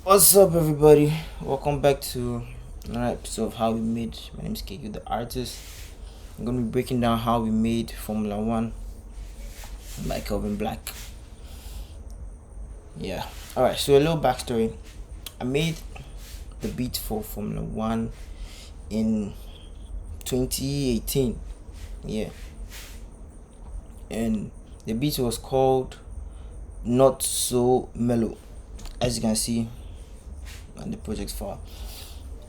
What's up, everybody? Welcome back to another episode of How We Made. My name is KQ, the artist. I'm gonna be breaking down how we made Formula One by Kelvin Black. Yeah. Alright, so a little backstory. I made the beat for Formula One in 2018. Yeah. And the beat was called Not So Mellow. As you can see on the project file.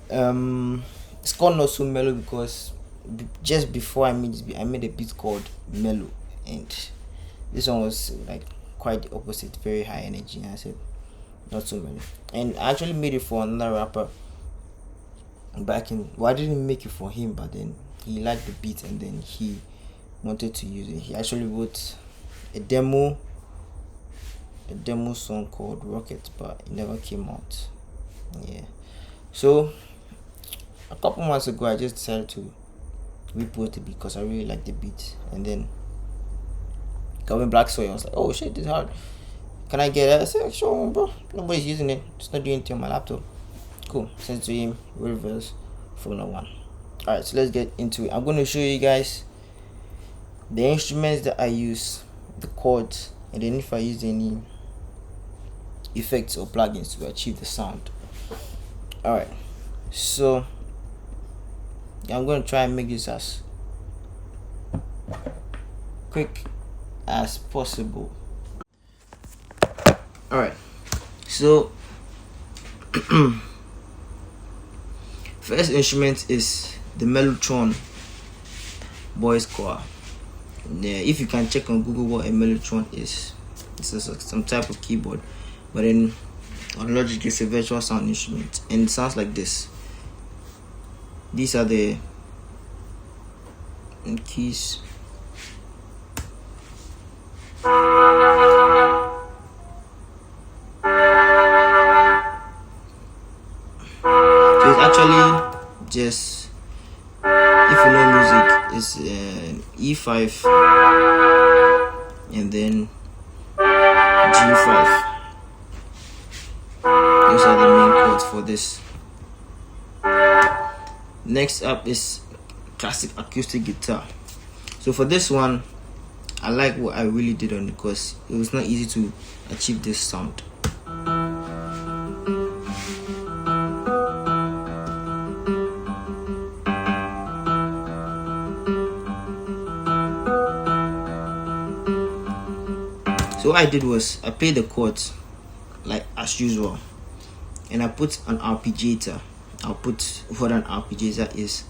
It's called Not So Mellow because just before I made this beat, I made a beat called Mellow, and this one was like quite the opposite, very high energy. And I said Not So Mellow, and I actually made it for another rapper back in. Well, I didn't make it for him, but then he liked the beat and then he wanted to use it. He actually wrote a demo song called Rocket, but it never came out. Yeah. So a couple months ago I just decided to repost it because I really like the beat, and then Kelvin Black saw it. I was like, oh shit, this is hard. Can I get it? I said, sure bro. Nobody's using it. It's not doing anything on my laptop. Cool. Send it to him, reverse Formula One. Alright, so let's get into it. I'm gonna show you guys the instruments that I use, the chords, and then if I use any effects or plugins to achieve the sound. Alright, so I'm going to try and make this as quick as possible. Alright, so first instrument is the Mellotron voice choir. Yeah, if you can check on Google what a Mellotron is, it's some type of keyboard, but then on Logic it's a virtual sound instrument, and it sounds like this. These are the keys. So it's actually just, if you know music, it's E5 and then G5. Those are the main chords for this. Next up is classic acoustic guitar. So for this one, I like what I really did on it because it was not easy to achieve this sound. So what I did was I played the chords like as usual, and I put an arpeggiator. I'll put what an arpeggiator is.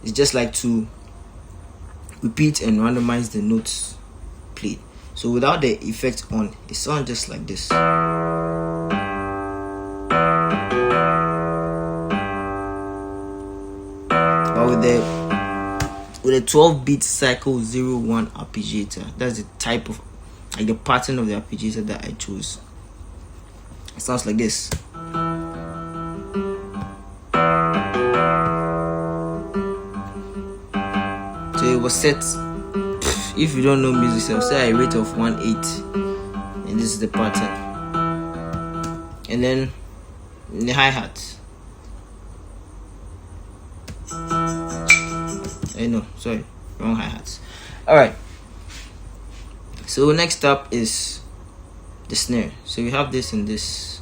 It's just like to repeat and randomize the notes played. So without the effect on, it sounds just like this. But with a 12-beat cycle 01 arpeggiator, that's the type of, like the pattern of the arpeggiator that I chose. It sounds like this. So it was set, if you don't know music, so say a rate of 1/8, and this is the pattern. And then the hi-hat. No, sorry, wrong hi-hats. Alright. So next up is the snare. So we have this and this,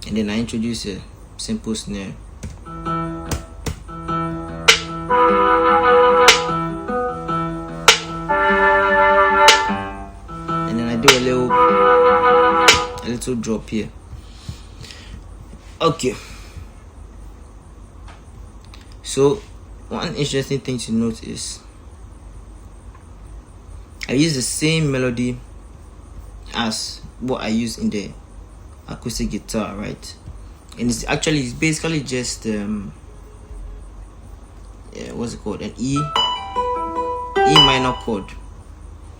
and then I introduce a simple snare. And then I do a little drop here. Okay. So one interesting thing to note is I use the same melody as what I use in the acoustic guitar, right? And it's basically just what's it called? An E minor chord.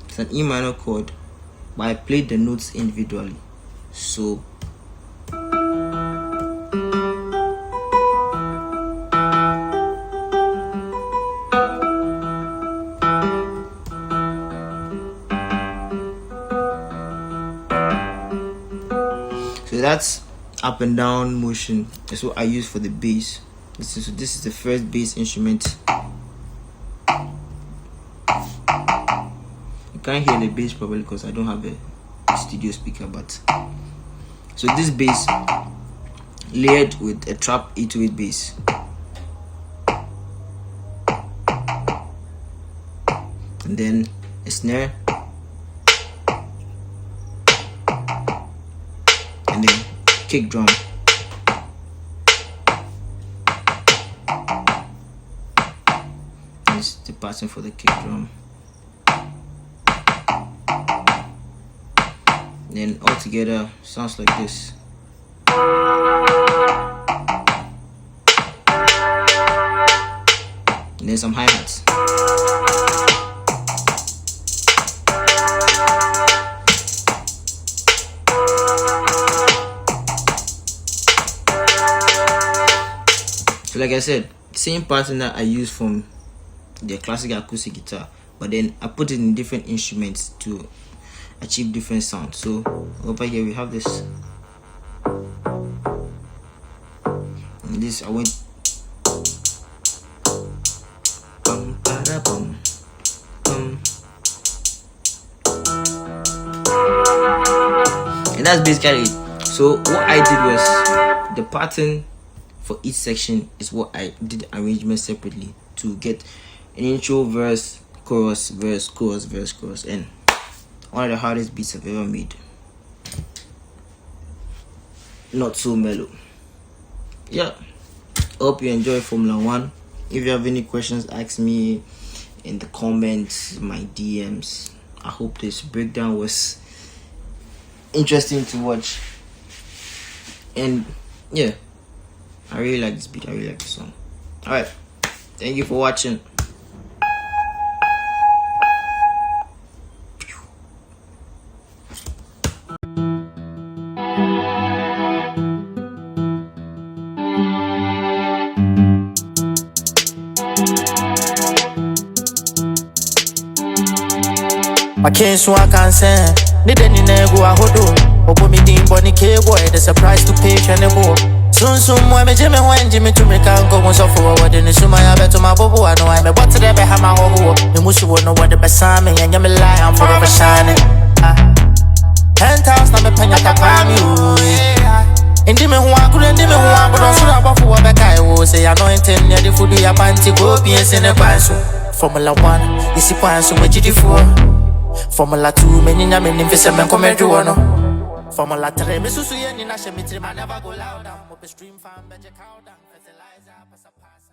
It's an E minor chord, but I played the notes individually. So So that's up and down motion. That's what I use for the bass. This is the first bass instrument. You can't hear the bass probably because I don't have a studio speaker, but so this bass layered with a trap 808 bass. And then a snare, and then kick drum. This is the pattern for the kick drum. Then all together sounds like this. And then some hi-hats. So like I said, same pattern that I use from the classic acoustic guitar, but then I put it in different instruments to achieve different sounds. So over here we have this, and this I went bum, bada, bum, bum. And that's basically it. So what I did was the pattern for each section is what I did arrangement separately to get an intro, verse, chorus, verse, chorus, verse, chorus, and one of the hardest beats I've ever made. Not so mellow. Yeah, hope you enjoy Formula 1. If you have any questions, ask me in the comments, my DMs. I hope this breakdown was interesting to watch. And yeah, I really like this beat. I really like the song. Alright, thank you for watching. My king so I can't send. Need any nego I hold on. Obo me dim bonny K boy, the surprise to pay more. Soon when me Jimmy when Jimmy to me can go on so forward in the summer I bet to my bobo I know I'm about to never have my whole. The musu won't know what the best me and you me lie I'm forever shining. 10,000 I'm a penny at a Indime who I couldn't dim who I but also about for what I will say anointing near the food you have anti copies in a pansu. Formula 1, is the pansu with GD4. Formula 2, many namen investment come everyone. Formula 3, me susu ye ni na she mitri, I never go loud. I'm up a stream fan, better cow down, fertilizer, pasa pasa.